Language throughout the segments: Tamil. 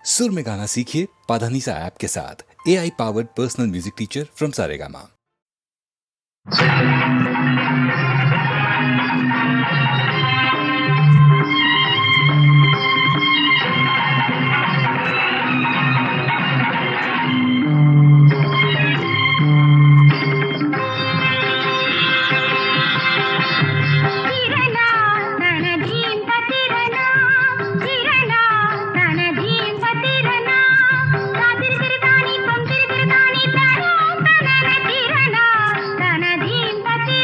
सुर में गाना सीखिए पाधानीसा ऐप के साथ। AI powered personal music teacher from Saregama. Tana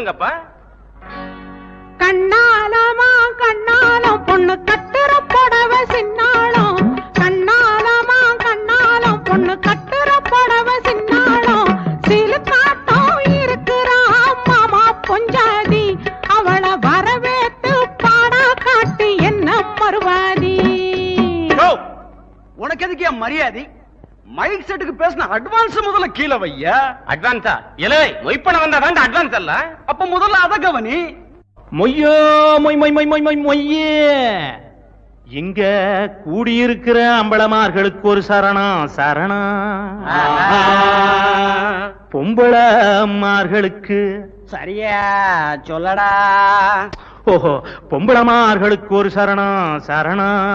சொல்லுங்கப்பா. கண்ணாலமா கண்ணாலம் பொண்ணு கட்டுற புடவை சின்னாலும், கண்ணாலமா கண்ணாலம் பொண்ணு கட்டுற புடவை சின்னாலும், சிலுக்காட்டம் இருக்கிறான் மாமா பொஞ்சாதி, அவளை வரவேத்து பாடா காட்டி என்ன மறுவாதி. உனக்கு எதுக்கு என் மரியாதை? மைக் செட்டுக்கு பேசின அட்வான்ஸ் முதல்ல கீழே வையா. அட்வான்ஸா? இல்லை, மொய்ப்பணம் வந்தா தான் அட்வான்ஸ் அல்ல. அப்ப முதல்ல அத கவனி. மொய்யோ மொய் மொய் மொய் மொய் மொய் மொய்யே. இங்க கூடியிருக்கிற அம்பளமார்களுக்கு ஒரு சரணம் சரணம். பொம்பளமார்களுக்கு சரியா சொல்லடா. ஓஹோ, பொம்பளமார்களுக்கு ஒரு சரணம் சரணம்.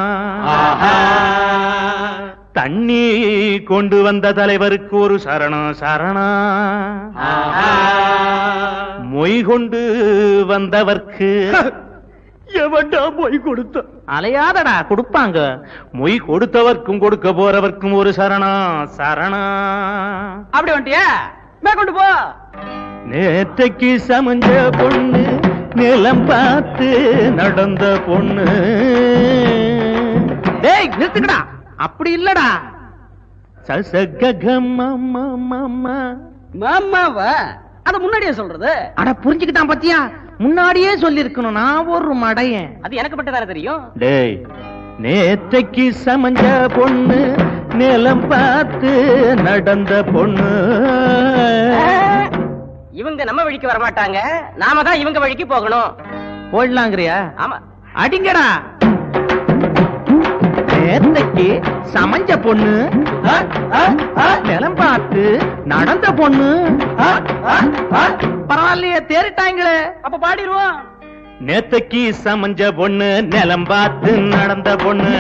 தண்ணி கொண்டு வந்த தலைவருக்கு ஒரு சரணம் சரணம். மொய் கொண்டு வந்தவர்க்கு எவன்டா மொய் கொடுத்த? அலையாதடா, கொடுப்பாங்க. மொய் கொடுத்தவர்க்கும் கொடுக்க போறவர்க்கும் ஒரு சரணம் சரணம். அப்படி வந்துட்டியா? மேற்கொண்டு போ. நேற்றைக்கு சமஞ்ச பொண்ணு, நிலம் பார்த்து நடந்த பொண்ணு. டேய் நிறுத்துக்கடா, அப்படி இல்லடா. மாமாவ அத முன்னாடியே சொல்றது. அட புரிஞ்சுக்கிட்டான் பத்தியா? முன்னாடியே சொல்லி இருக்கணும். நான் ஒரு மடையன். அது எனக்கு மட்டும் தெரியும். டேய், நேற்றைக்கு சமஞ்ச பொண்ணு, நிலம் பார்த்து நடந்த பொண்ணு. இவங்க நம்ம வழிக்கு வர மாட்டாங்க, நாம தான் இவங்க வழிக்கு போகணும். போடலாங்கிறியா? ஆமா, அடிங்கடா. நேற்றைக்கு சமஞ்ச பொண்ணு, நிலம் பார்த்து நடந்த பொண்ணு. பரவாயில்லையே, தேறிட்டாங்களே. அப்ப பாடிடுவோம். நேத்தைக்கு சமஞ்ச பொண்ணு, நிலம் பார்த்து நடந்த பொண்ணு.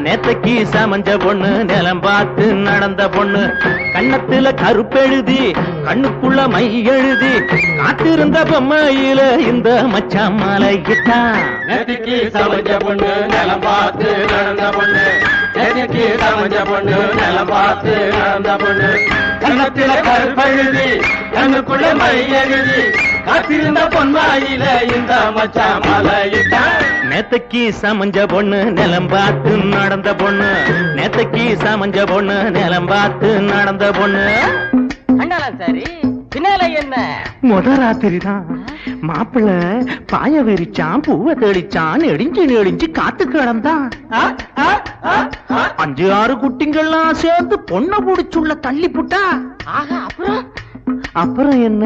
நேத்தைக்கு சமஞ்ச பொண்ணு, நிலம் பார்த்து நடந்த பொண்ணு. கண்ணத்துல கருப்பெழுதி, கண்ணுக்குள்ள மை எழுதி, காத்திருந்த பொம்மையில இந்த மச்சான் மலையிட்டான். நேத்திக்கு சமஞ்ச பொண்ணு, நிலம் பார்த்து நடந்த பொண்ணு. நேத்திக்கு சமஞ்ச பொண்ணு, நிலம் பார்த்து நடந்த பொண்ணு. கண்ணத்தில கருப்பெழுதி, கண்ணுக்குள்ள மை எழுதி, காத்திருந்த பொன்மாயில இந்த மச்சான் மலையிட்டான். நேத்தைக்கு சமஞ்ச பொண்ணு, நிலம் பார்த்து நடந்த பொண்ணு. நேத்தைக்கு சமஞ்ச பொண்ணு, நிலம் பார்த்து நடந்த பொண்ணு. அண்ணாலாம் சரி, பின்னால என்ன? முத ராத்திரி தான் மாப்பிள்ள பாய விரிச்சான், பூவை தெளிச்சான், நெடிஞ்சு நெடிஞ்சு காத்து கிடந்தான். 5-6 குட்டிங்கள்லாம் சேர்ந்து பொண்ணை புடிச்சுள்ள தள்ளி புட்டா. அப்புறம் என்ன?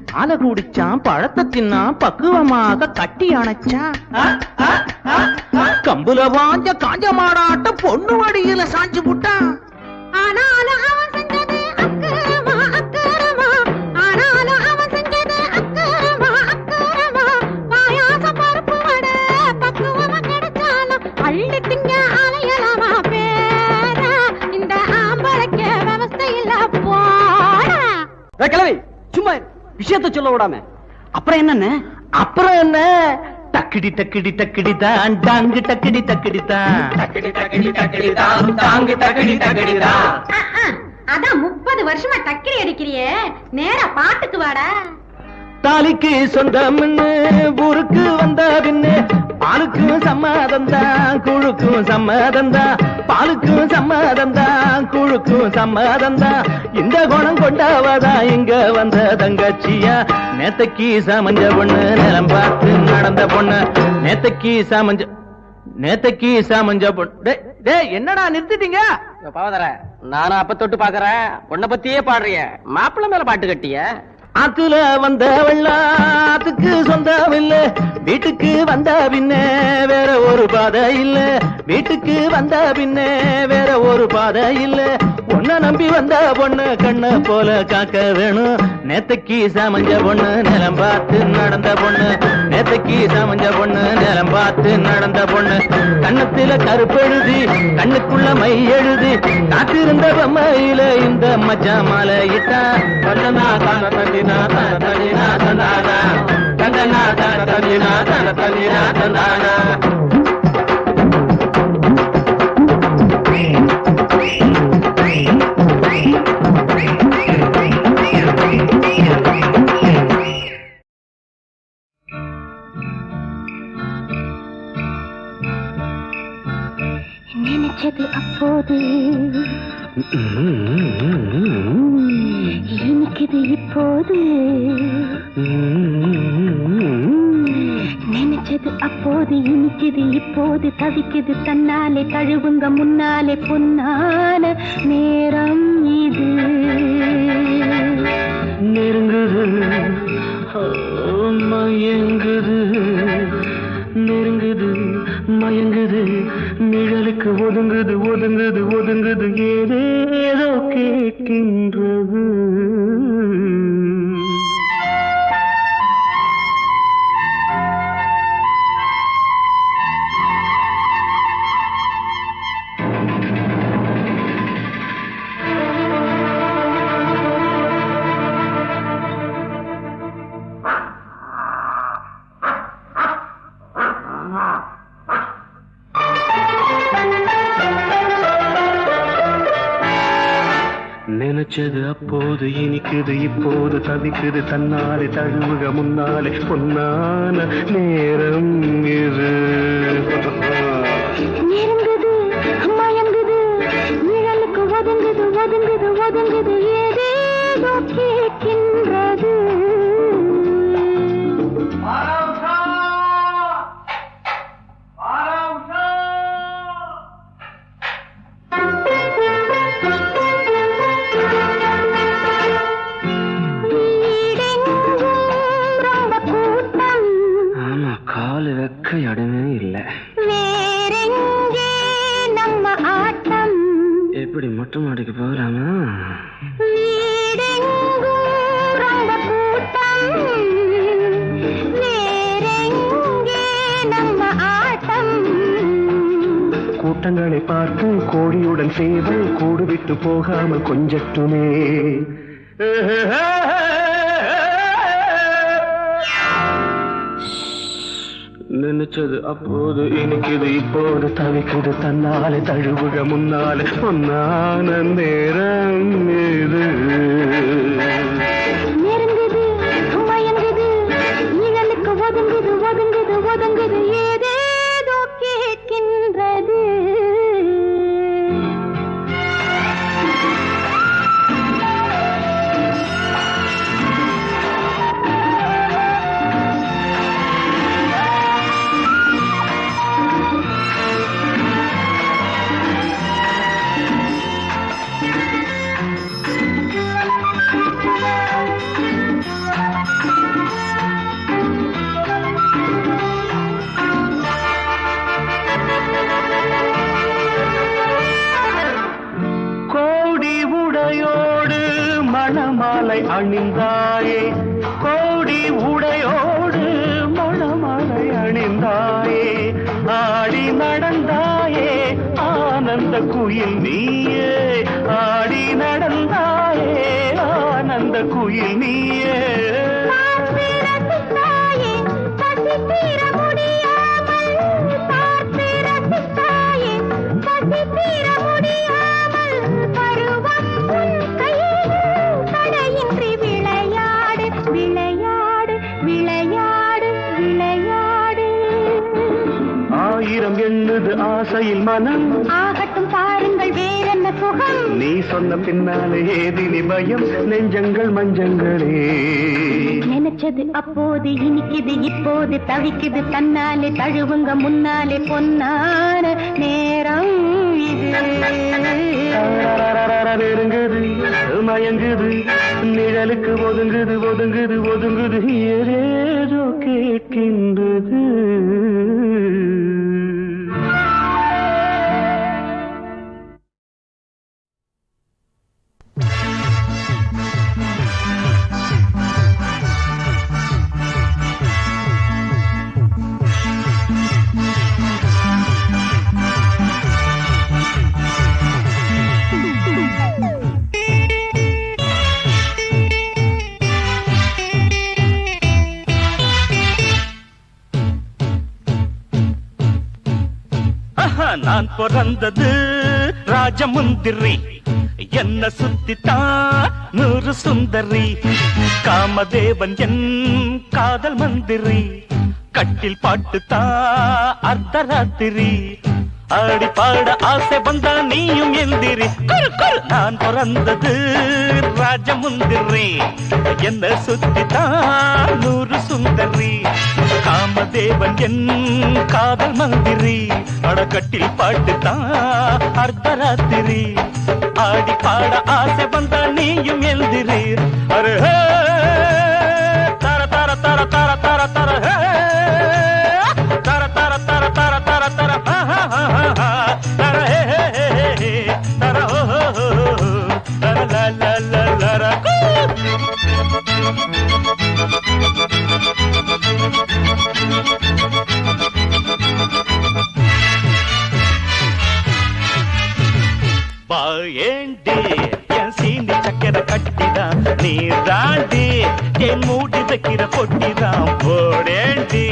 பாலை குடிச்சான், பழத்தை தின்னான், பக்குவமாக கட்டி அணைச்சான். கம்புல வாஞ்ச காஞ்ச மாடாட்ட பொண்ணு வடியில சாஞ்சு புட்டான். ஆனாலும் அவன் செஞ்சது அக்கிரமா அக்கிரமா, ஆனாலும் அவன் செஞ்சது அக்கிரமா அக்கிரமா. பாயாச பருப்பு வடை பக்குவமா கிடைச்சாலும் அள்ளிட்டுங்க அலையலாமா பேர. இந்த ஆம்பளைக்கு விவஸ்தை இல்ல போட. கிளவி சும்மா விஷயத்த சொல்ல விடாம. அப்புறம் என்னன்னு? அப்புறம் என்ன? டக்கிடி டக்கிடி டக்கிடி தான், டாங்கு டக்கிடி டக்கிடி தான். டக்கிடி டக்கிடி டக்கிடி தான், டாங்கு டக்கிடி டக்கிடி தான். அதான் 30 வருஷமா டக்கிரி அடிக்கிறியே, நேரா பாட்டுக்கு வாடா. தாலிக்கு சொந்தம்னு ஊருக்கு வந்த பின்னு, பாலுக்கும் சம்மதம் தான், குழுக்கும் சம்மதம் தான். பாலுக்கும் சம்மதம் தான், குழுக்கும் சம்மதம் தான். இந்த குணம் கொண்டவதா இங்க வந்த தங்கச்சியா. நேத்தைக்கு சமஞ்ச பொண்ணு, நிலம் பார்த்து நடந்த பொண்ணு. நேத்தைக்கு சமஞ்ச பொண்ணு. டேய், என்னடா நிறுத்திட்டீங்க? பாவதர, நானும் அப்ப தொட்டு பாக்குறேன். பொண்ணை பத்தியே பாடுறிய, மாப்பிள்ள மேல பாட்டு கட்டிய. ஆத்துல வந்த வெள்ளாத்துக்கு சொந்தம் இல்ல, வீட்டுக்கு வந்த பின்னே வேற ஒரு பாதை இல்ல. வீட்டுக்கு வந்த பின்னே வேற ஒரு பாதை இல்ல. உன்னை நம்பி வந்த பொண்ணு கண்ண போல காக்க வேணும். நேத்தைக்கு சமஞ்ச பொண்ணு, நிலம் பார்த்து நடந்த பொண்ணு. நேத்தைக்கு சமஞ்ச பொண்ணு, நிலம் பார்த்து நடந்த பொண்ணு. கண்ணத்தில கருப்பெழுதி, கண்ணுக்குள்ள மை எழுதி, காத்திருந்த பொம்மையில இந்த மச்சான் மலையிட்டான். தந்தனா தான தந்தினா தான தந்தினா தந்தானா. தந்தனா தான தந்தினா தான தந்தினா தந்தானா. நினைச்சது அப்போது இனிக்குது இப்போது நினைச்சது அப்போது இனிக்குது இப்போது தவிக்குது தன்னாலே தழுவுங்க முன்னாலே பொன்னான நேரம் இது நெருங்குது மயங்குது நெருங்குது மயங்குது நிழலுக்கு ஒதுங்குது ஒதுங்குது ஒதுங்குது ஏதேதோ கேட்கின்றது நினைச்சது அப்போது இனிக்குது இப்போது தவிக்குது தன்னாலே தழுவுக முன்னாலே பொன்னான நேரம் இது நெருங்குது மயங்குது நிழலுக்கு ஒதுங்குது ஒதுங்குது ஒதுங்குது ஏதேதோ கேட்கின்றது காலு வைக்க இடமே இல்லை வேறெங்கே நம்ம ஆட்டம் எப்படி மொட்டை மாடிக்கு போகலாமா வீடெங்கும் ரொம்ப கூட்டம் வேறெங்கே நம்ம ஆட்டம் கூட்டங்களை பார்த்து கோடியுடன் சேவை கூடு விட்டு போகாமல் கொஞ்சட்டுமே நினைச்சது அப்போது இனிக்குது இப்போது தவிக்குது தன்னாலே தழுவுக முன்னாலே பொன்னான நேரம் இது நெருங்குது மயங்குது நிழலுக்கு ஒதுங்குது ஒதுங்குது ஒதுங்குது ஏதேதோ கேட்கின்றது மணமாலை அணிந்தாயே கோடி உடையோடு மணமாலை அணிந்தாயே ஆடி நடந்தாயே ஆனந்த குயில் நீயே ஆடி நடந்தாயே ஆனந்த குயில் நீயே ஆயிரம் எண்ணுது ஆசையில் மனம் ஆகட்டும் பாருங்கள் வேறென்ன சுகம் நீ சொன்ன பின்னாலே ஏதினி பயம் நெஞ்சங்கள் மஞ்சங்களே நினைச்சது அப்போது இனிக்குது இப்போது தவிக்குது தன்னாலே தழுவுங்க முன்னாலே பொன்னான நேரம் இது நெருங்குது மயங்குது நிழலுக்கு ஒதுங்குது ஒதுங்குது ஒதுங்குது ஏதேதோ கேட்கின்றது நான் பிறந்தது ராஜமுந்திரி என்ன சுத்தித்தான் 100 சுந்தரி காமதேவன் என் காதல் மந்திரி கட்டில் பாட்டுத்தான் அர்த்தராத்திரி ஆடி பாட ஆசை வந்தா நீயும் எந்திரி குரு குரு நான் பிறந்தது ராஜமுந்திரி என்ன சுத்தித்தான் நூறு சுந்தரி காமதேவன் என் காதல் மந்திரி அடக்கட்டில் பாட்டுத்தான் அர்த்தராத்திரி ஆடி பாட ஆசை வந்தா நீயும் எந்திரி அரே தர தர தர தர தர தர தர தர தர தர தர தர தர தர தர la la la la la பாயேண்டி என் சீனி சக்கரை கட்டிதான் நீ தாண்டி என் மூடி வைக்கிற பொட்டிதான் போடேண்டி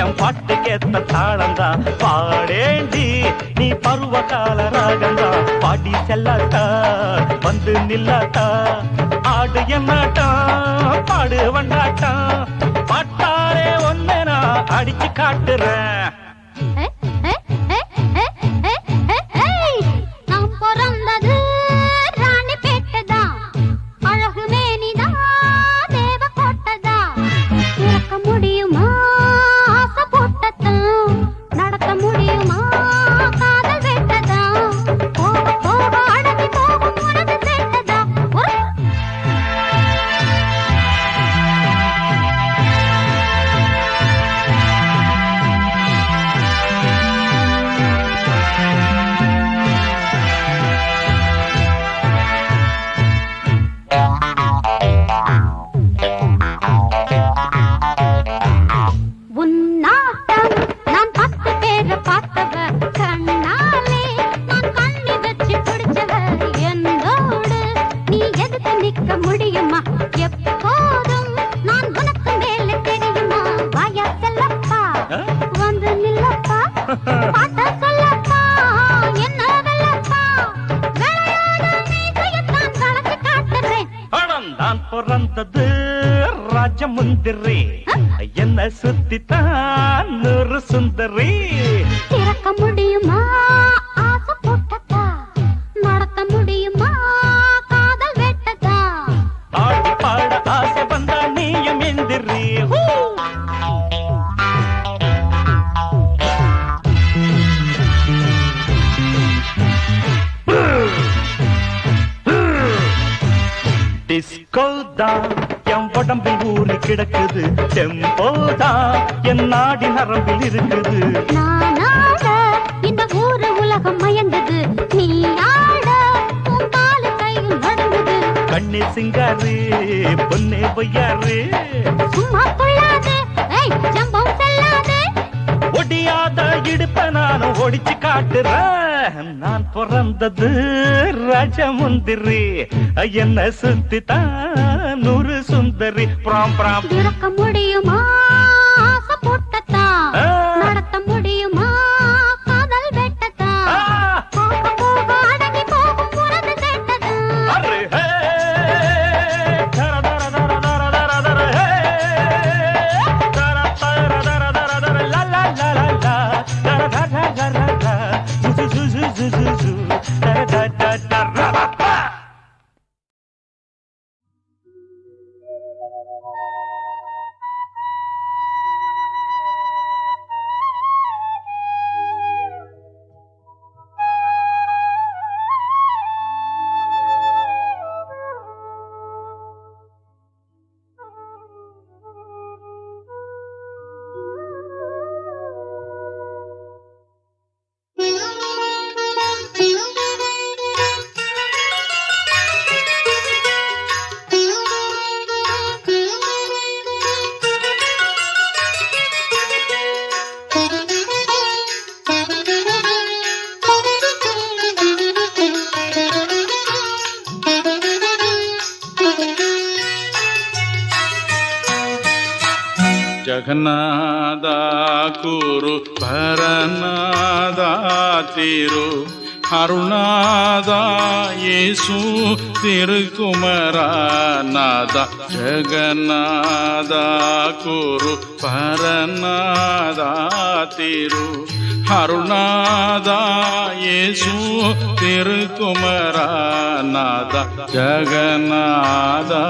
என் பாட்டுக்கேத்த தாளந்தான் பாடேண்டி நீ பருவ கால ராகந்தான் பாடி செல்லாட்டா வந்து நில்லாட்டா ஆடு என்னாட்டா பாடு வண்டாட்டா பாட்டாரே ஒன்னு நான் அடிச்சு காட்டுறேன் பிறந்தது ராஜமுந்திரி என்ன சுத்தித்தான் நூறு சுந்தரி திறக்க முடியுமா ஆசை போட்டதா நடத்த முடியுமா காதல் வெட்டதா ஆடி பாட ஆசை வந்தா நீயும் எந்திரி டிஸ்கோதான் என் உடம்பில் ஊறி கிடக்குது டெம்போதான் என் நாடி நரம்பில் இருக்குது நானாட இந்த ஊரு உலகம் மயங்குது நீ ஆட உன் காலு கையும் நடுங்குது கண்ணே சிங்காரு பொன்னே பொய்யாரு சும்மா கொள்ளாதே ஜம்பம் செல்லாதே ஒடியாத இடுப்ப நானும் ஒடிச்சு காட்டுறேன் நான் பிறந்தது ராஜமுந்திரி என்ன சுத்தித்தான் நூறு சுந்தரி பிராம் பிராம் திறக்க முடியுமா ஆசை போட்டதா நடத்த முடியுமா காதல் வெட்டதா போக போக அடங்கி போகும் உனது சேட்டதா ಜಗನ್ನಾದ ಕುರು ಪರನಾದ ತಿರು அருணாத இயேசு திருக்குமரநாத ஜகநாத குரு பரநாத திரு அருள்நாதா இயேசு திருக்குமரநாதா ஜகநாதா.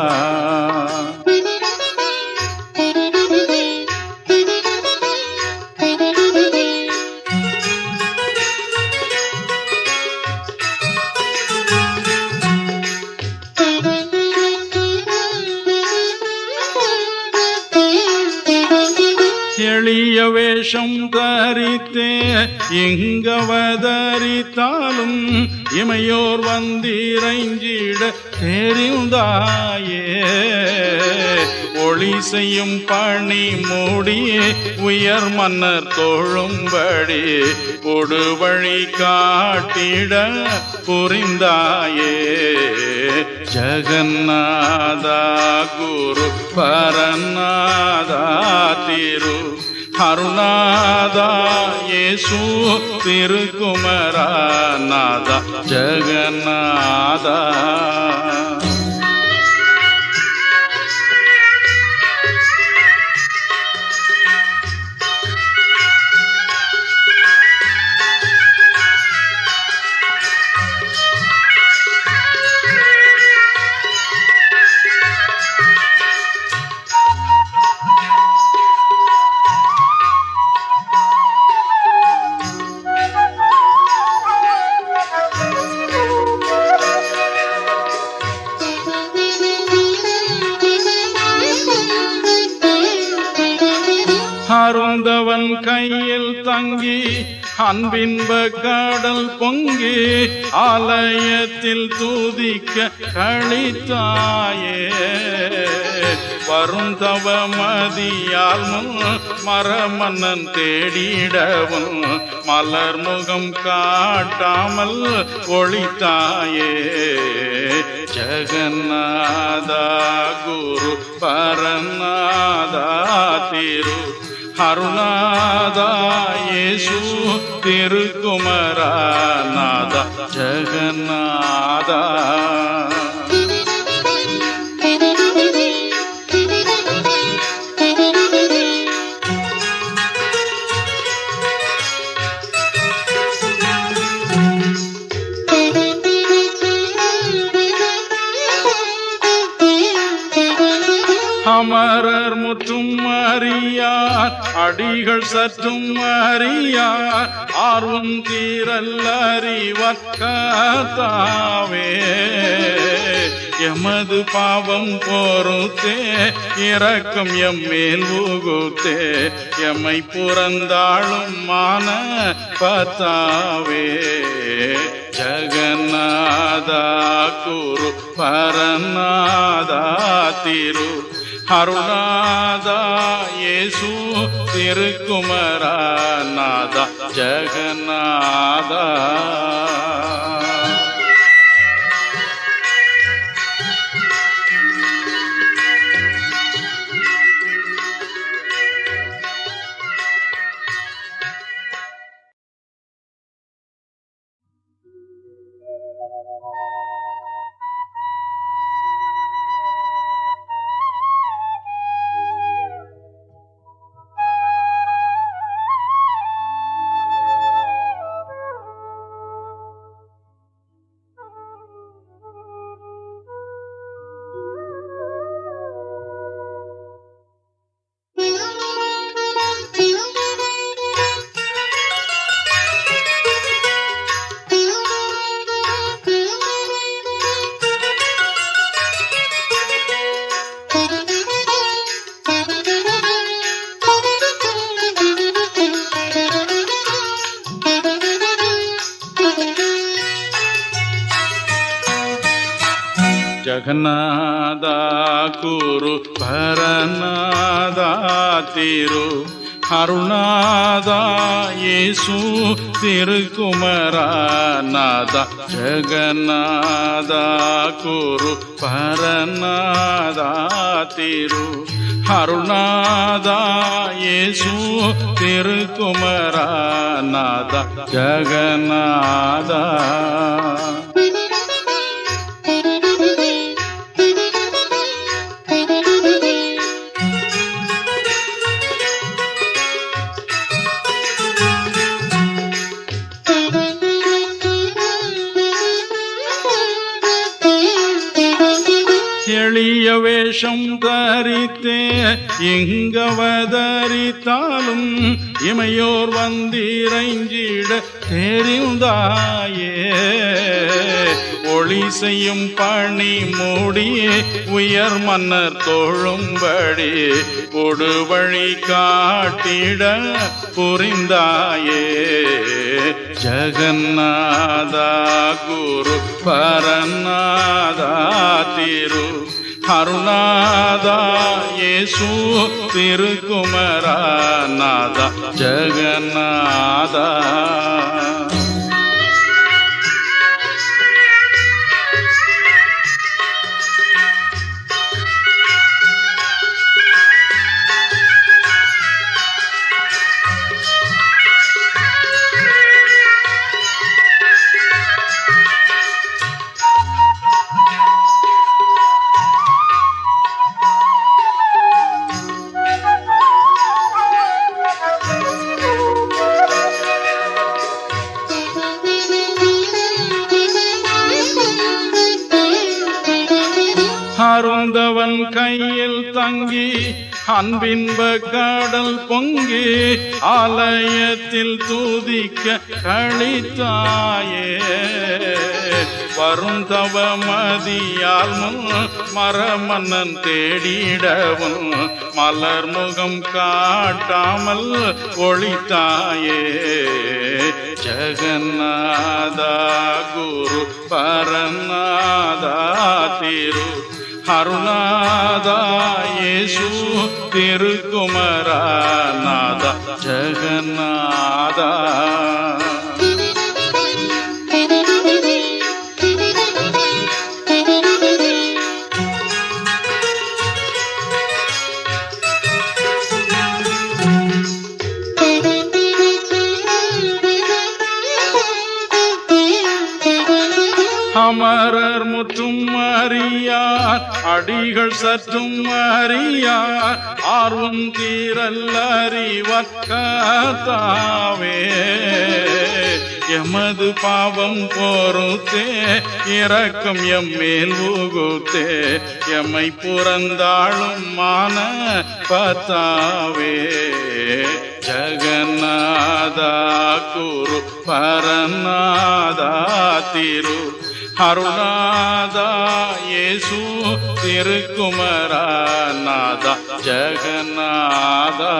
எளிய வேஷம் தரித்தே இங்கவதரித்தாலும் இமையோர் வந்திரைஞ்சிட தெரிந்தாயே. ஒளி செய்யும் பணி மூடி உயர் மன்னர் தோழும்படி கொடு வழி காட்டிட புரிந்தாயே. ஜகநாதா குரு பரநாதா திரு அருணாதா இயேசு திருக்குமரநாதா ஜகநாதா. அருந்தவன் கையில் தங்கி அன்பின்ப கடல் பொங்கி ஆலயத்தில் தூதிக்க கழித்தாயே. வருந்தவ மதியால் மரமன்னன் தேடிடவும் மலர் முகம் காட்டாமல் ஒளித்தாயே. ஜகநாதா குரு பரநாதா திரு அருணாதா இயேசு திருக்குமரநாதா ஜகநாதா. அமரர் முற்றும் அறியார் அடிகள் சற்றும் அறியார் ஆர்வம் தீரல் அறிவர் கர்த்தாவே. எமது பாவம் பொறுத்தே இரக்கம் எம்மேல் உகுத்தே எம்மை புறந்தாளும் மான பத்தாவே. ஜகநாதா குரு பரநாதா திரு அருணாதா இயேசு திருக்குமரநாதா ஜகநாதா. ஜகநாதா குரு பரநாதா திரு அருணாதா இயேசு திருக்குமரநாதா ஜகநாதா குரு பரநாதா திரு அருணாதா இயேசு திருக்குமரநாதா ஜகநாதா. வேஷம் தரித்தே இங்கவதரித்தாலும் இமையோர் வந்திரைஞ்சிட தெரிந்தாயே ஒளி செய்யும் பணி மூடி உயர் மன்னர் தோழும்படி கொடுவழி காட்டிட புரிந்தாயே ஜகநாதா குரு பரநாதா திரு அருணாதா இயேசு திருக்குமரநாதா ஜகநாதா அருந்தவன் கையில் தங்கி அன்பின்ப கடல் பொங்கி ஆலயத்தில் தூதிக்க கழித்தாயே வருந்தவ மதியால் மரமன்னன் தேடிடவும் மலர் முகம் காட்டாமல் ஒளித்தாயே ஜகநாதா குரு பரநாதா திரு அருணாதா இயேசு திருக்குமரநாதா ஜகநாதா அமரர் முற்றும் அறியார் அடிகள் சற்றும் அறியார் ஆர்வம் தீரல் அறிவற்காவே எமது பாவம் பொறுத்தே இரக்கம் எம்மேல் ஊகுத்தே எம்மை புறந்தாளும் மான பத்தாவே ஜகநாதா குரு பரநாதா திரு அருணாதா இயேசு திருக்குமரநாதா ஜகநாதா